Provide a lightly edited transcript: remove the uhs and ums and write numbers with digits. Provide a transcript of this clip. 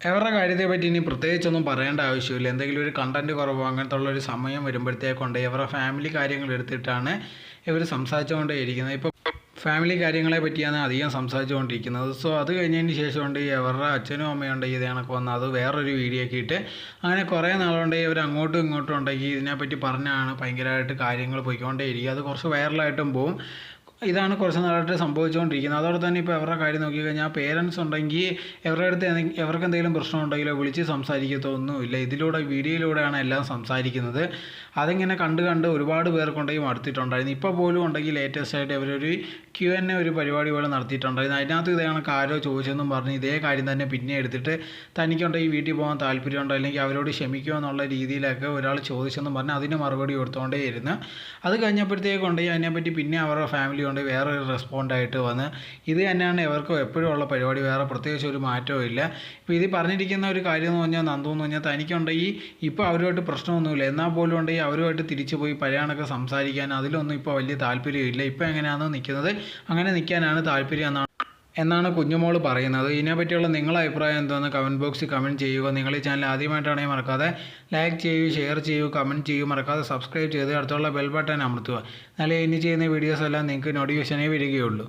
അവരുടെ കാര്യത്തെപ്പറ്റി ഇനി പ്രത്യേകിച്ചൊന്നും പറയേണ്ട ആവശ്യമില്ല. എന്തെങ്കിലും ഒരു കണ്ടൻറ്റ് കുറവോ അങ്ങനത്തുള്ളൊരു സമയം വരുമ്പോഴത്തേക്കൊണ്ട് ഇവരുടെ ഫാമിലി കാര്യങ്ങൾ എടുത്തിട്ടാണ് ഇവർ സംസാരിച്ചുകൊണ്ടേ ഇരിക്കുന്നത്. ഇപ്പോൾ ഫാമിലി കാര്യങ്ങളെ പറ്റിയാണ് അധികം സംസാരിച്ചുകൊണ്ടിരിക്കുന്നത്. സോ അത് കഴിഞ്ഞതിന് ശേഷമുണ്ട് അവരുടെ അച്ഛനും അമ്മയും ഇത് കണക്ക് വന്ന് അത് വേറൊരു വീഡിയോ ഒക്കെ ഇട്ട് അങ്ങനെ കുറേ നാളുണ്ടെങ്കിൽ ഇവർ അങ്ങോട്ടും ഇങ്ങോട്ടും ഉണ്ടെങ്കിൽ ഇതിനെപ്പറ്റി പറഞ്ഞാണ് ഭയങ്കരമായിട്ട് കാര്യങ്ങൾ പോയിക്കൊണ്ടേ ഇരിക്കുക. അത് കുറച്ച് വൈറലായിട്ടും പോവും. ഇതാണ് കുറച്ച് നാളായിട്ട് സംഭവിച്ചുകൊണ്ടിരിക്കുന്നത്. അതോടെ തന്നെ ഇപ്പോൾ അവരുടെ കാര്യം നോക്കിക്കഴിഞ്ഞാൽ പേരൻസ് ഉണ്ടെങ്കിൽ അവരുടെ അടുത്ത് അവർക്ക് എന്തെങ്കിലും പ്രശ്നം ഉണ്ടെങ്കിലോ വിളിച്ച് സംസാരിക്കത്തൊന്നുമില്ല. വീഡിയോയിലൂടെയാണ് എല്ലാം സംസാരിക്കുന്നത്. അതിങ്ങനെ കണ്ട് ഒരുപാട് പേർക്കുണ്ടെങ്കിൽ മടുത്തിട്ടുണ്ടായിരുന്നു. ഇപ്പോൾ പോലും ഉണ്ടെങ്കിൽ ലേറ്റസ്റ്റ് ആയിട്ട് അവരൊരു Q&A ഒരു പരിപാടി പോലെ നടത്തിയിട്ടുണ്ടായിരുന്നു. അതിനകത്ത് ഇതേ കണക്ക് ആരോ ചോദിച്ചെന്നും പറഞ്ഞ് ഇതേ കാര്യം തന്നെ പിന്നെ എടുത്തിട്ട് തനിക്കുണ്ടെങ്കിൽ വീട്ടിൽ പോകാൻ താല്പര്യമുണ്ടോ അല്ലെങ്കിൽ അവരോട് ക്ഷമിക്കുമോ എന്നുള്ള രീതിയിലൊക്കെ ഒരാൾ ചോദിച്ചെന്നും പറഞ്ഞ് അതിന് മറുപടി കൊടുത്തുകൊണ്ടേയിരുന്നു. അത് കഴിഞ്ഞപ്പോഴത്തേക്കുണ്ടെങ്കിൽ അതിനെപ്പറ്റി പിന്നെ അവരുടെ ഫാമിലി കൊണ്ട് വേറൊരു റെസ്പോണ്ടായിട്ട് വന്ന് ഇത് തന്നെയാണ് ഇവർക്ക് എപ്പോഴും ഉള്ള പരിപാടി. വേറെ പ്രത്യേകിച്ച് ഒരു മാറ്റവും ഇല്ല. ഇപ്പോൾ ഇത് പറഞ്ഞിരിക്കുന്ന ഒരു കാര്യം എന്ന് പറഞ്ഞാൽ നന്ദു എന്ന് പറഞ്ഞാൽ തനിക്കുണ്ടെങ്കിൽ ഇപ്പോൾ അവരുമായിട്ട് പ്രശ്നമൊന്നുമില്ല. എന്നാൽ പോലും ഉണ്ടെങ്കിൽ അവരുമായിട്ട് തിരിച്ചു പോയി പഴയ കണക്ക് സംസാരിക്കാൻ അതിലൊന്നും ഇപ്പോൾ വലിയ താല്പര്യമില്ല. ഇപ്പോൾ എങ്ങനെയാണെന്ന് നിൽക്കുന്നത് അങ്ങനെ നിൽക്കാനാണ് താല്പര്യം എന്നാണ് കുഞ്ഞുമോൾ പറയുന്നത്. ഇതിനെപ്പറ്റിയുള്ള നിങ്ങളുടെ അഭിപ്രായം എന്താണെന്ന് കമൻറ്റ് ബോക്സിൽ കമൻറ്റ് ചെയ്യുക. നിങ്ങൾ ഈ ചാനൽ ആദ്യമായിട്ടാണെങ്കിൽ മറക്കാതെ ലൈക്ക് ചെയ്യൂ, ഷെയർ ചെയ്യൂ, കമൻറ്റ് ചെയ്യൂ. മറക്കാതെ സബ്സ്ക്രൈബ് ചെയ്ത് അടുത്തുള്ള ബെൽ ബട്ടൺ അമർത്തുക. എന്നാലേ ഇനി ചെയ്യുന്ന വീഡിയോസ് എല്ലാം നിങ്ങൾക്ക് നോട്ടിഫിക്കേഷനേ വരികയുള്ളൂ.